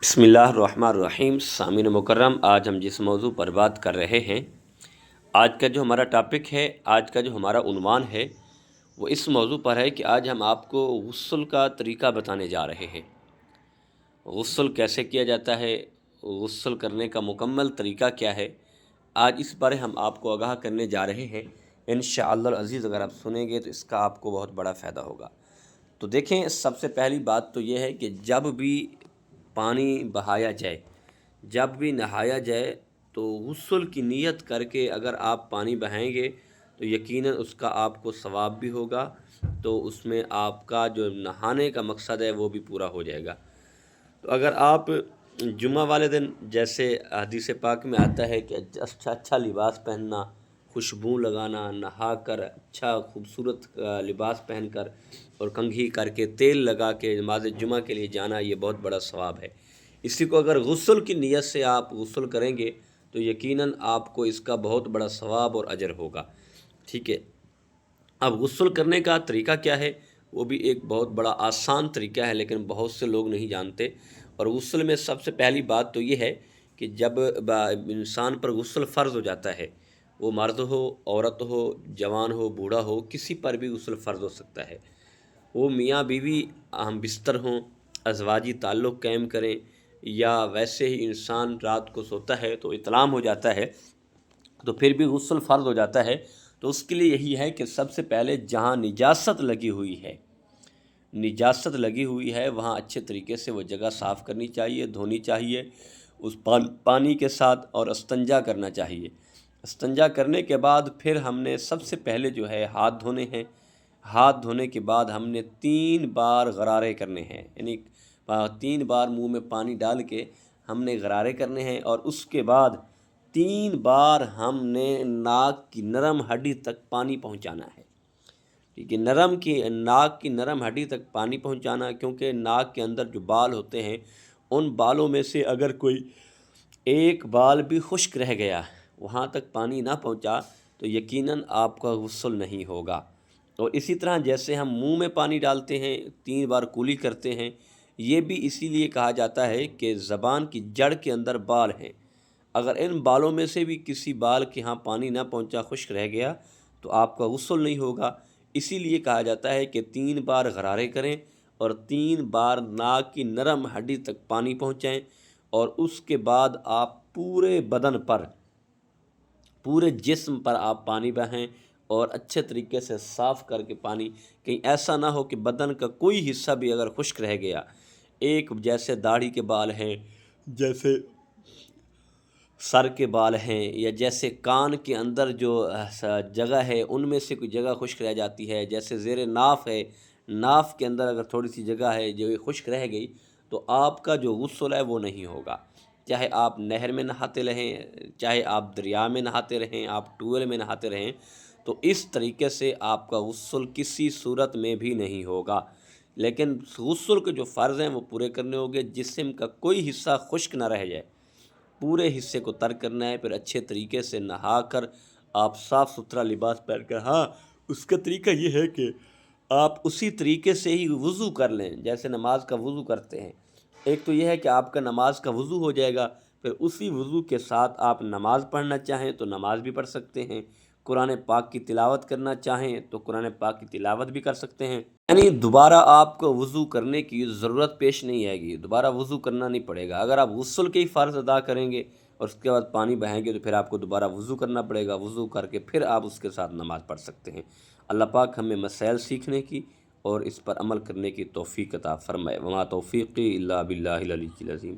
بسم اللہ الرحمن الرحیم۔ سامعین مکرم، آج ہم جس موضوع پر بات کر رہے ہیں، آج کا جو ہمارا ٹاپک ہے، آج کا جو ہمارا عنوان ہے، وہ اس موضوع پر ہے کہ آج ہم آپ کو غسل کا طریقہ بتانے جا رہے ہیں۔ غسل کیسے کیا جاتا ہے، غسل کرنے کا مکمل طریقہ کیا ہے، آج اس بارے ہم آپ کو آگاہ کرنے جا رہے ہیں۔ انشاءاللہ العزیز اگر آپ سنیں گے تو اس کا آپ کو بہت بڑا فائدہ ہوگا۔ تو دیکھیں، سب سے پہلی بات تو یہ ہے کہ جب بھی پانی بہایا جائے، جب بھی نہایا جائے، تو غسل کی نیت کر کے اگر آپ پانی بہائیں گے تو یقیناً اس کا آپ کو ثواب بھی ہوگا، تو اس میں آپ کا جو نہانے کا مقصد ہے وہ بھی پورا ہو جائے گا۔ تو اگر آپ جمعہ والے دن، جیسے حدیث پاک میں آتا ہے کہ اچھا لباس پہننا، خوشبو لگانا، نہا کر اچھا خوبصورت لباس پہن کر اور کنگھی کر کے تیل لگا کے نماز جمعہ کے لیے جانا، یہ بہت بڑا ثواب ہے۔ اسی کو اگر غسل کی نیت سے آپ غسل کریں گے تو یقیناً آپ کو اس کا بہت بڑا ثواب اور اجر ہوگا۔ ٹھیک ہے، اب غسل کرنے کا طریقہ کیا ہے، وہ بھی ایک بہت بڑا آسان طریقہ ہے، لیکن بہت سے لوگ نہیں جانتے۔ اور غسل میں سب سے پہلی بات تو یہ ہے کہ جب انسان پر غسل فرض ہو جاتا ہے، وہ مرد ہو، عورت ہو، جوان ہو، بوڑھا ہو، کسی پر بھی غسل فرض ہو سکتا ہے۔ وہ میاں بیوی ہم بستر ہوں، ازواجی تعلق قائم کریں، یا ویسے ہی انسان رات کو سوتا ہے تو اطعام ہو جاتا ہے، تو پھر بھی غسل فرض ہو جاتا ہے۔ تو اس کے لیے یہی ہے کہ سب سے پہلے جہاں نجاست لگی ہوئی ہے وہاں اچھے طریقے سے وہ جگہ صاف کرنی چاہیے، دھونی چاہیے اس پانی کے ساتھ، اور استنجا کرنا چاہیے۔ استنجا کرنے کے بعد پھر ہم نے سب سے پہلے جو ہے ہاتھ دھونے ہیں۔ ہاتھ دھونے کے بعد ہم نے 3 بار غرارے کرنے ہیں، یعنی 3 بار منہ میں پانی ڈال کے ہم نے غرارے کرنے ہیں، اور اس کے بعد 3 بار ہم نے ناک کی نرم ہڈی تک پانی پہنچانا ہے۔ ٹھیک ہے، ناک کی نرم ہڈی تک پانی پہنچانا، کیونکہ ناک کے اندر جو بال ہوتے ہیں، ان بالوں میں سے اگر کوئی ایک بال بھی خشک رہ گیا، وہاں تک پانی نہ پہنچا، تو یقیناً آپ کا غسل نہیں ہوگا۔ اور اسی طرح جیسے ہم منہ میں پانی ڈالتے ہیں، 3 بار کلی کرتے ہیں، یہ بھی اسی لیے کہا جاتا ہے کہ زبان کی جڑ کے اندر بال ہیں، اگر ان بالوں میں سے بھی کسی بال کے ہاں پانی نہ پہنچا، خشک رہ گیا، تو آپ کا غسل نہیں ہوگا۔ اسی لیے کہا جاتا ہے کہ 3 بار غرارے کریں اور 3 بار ناک کی نرم ہڈی تک پانی پہنچائیں، اور اس کے بعد آپ پورے بدن پر، پورے جسم پر آپ پانی بہائیں، اور اچھے طریقے سے صاف کر کے پانی، کہیں ایسا نہ ہو کہ بدن کا کوئی حصہ بھی اگر خشک رہ گیا، جیسے داڑھی کے بال ہیں، جیسے سر کے بال ہیں، یا جیسے کان کے اندر جو جگہ ہے ان میں سے کوئی جگہ خشک رہ جاتی ہے، جیسے زیر ناف ہے، ناف کے اندر اگر تھوڑی سی جگہ ہے جو خشک رہ گئی، تو آپ کا جو غسل ہے وہ نہیں ہوگا۔ چاہے آپ نہر میں نہاتے رہیں، چاہے آپ دریا میں نہاتے رہیں، آپ ٹویل میں نہاتے رہیں، تو اس طریقے سے آپ کا غسل کسی صورت میں بھی نہیں ہوگا۔ لیکن غسل کے جو فرض ہیں وہ پورے کرنے ہوگے، جسم کا کوئی حصہ خشک نہ رہ جائے، پورے حصے کو ترک کرنا ہے، پھر اچھے طریقے سے نہا کر آپ صاف ستھرا لباس پہن کر، ہاں اس کا طریقہ یہ ہے کہ آپ اسی طریقے سے ہی وضو کر لیں جیسے نماز کا وضو کرتے ہیں۔ ایک تو یہ ہے کہ آپ کا نماز کا وضو ہو جائے گا، پھر اسی وضو کے ساتھ آپ نماز پڑھنا چاہیں تو نماز بھی پڑھ سکتے ہیں، قرآن پاک کی تلاوت کرنا چاہیں تو قرآن پاک کی تلاوت بھی کر سکتے ہیں، یعنی دوبارہ آپ کو وضو کرنے کی ضرورت پیش نہیں آئے گی، دوبارہ وضو کرنا نہیں پڑے گا۔ اگر آپ غسل کے ہی فرض ادا کریں گے اور اس کے بعد پانی بہائیں گے تو پھر آپ کو دوبارہ وضو کرنا پڑے گا، وضو کر کے پھر آپ اس کے ساتھ نماز پڑھ سکتے ہیں۔ اللہ پاک ہمیں مسائل سیکھنے کی اور اس پر عمل کرنے کی توفیق عطا فرمائے۔ وما توفیقی الا باللہ العلی العظیم۔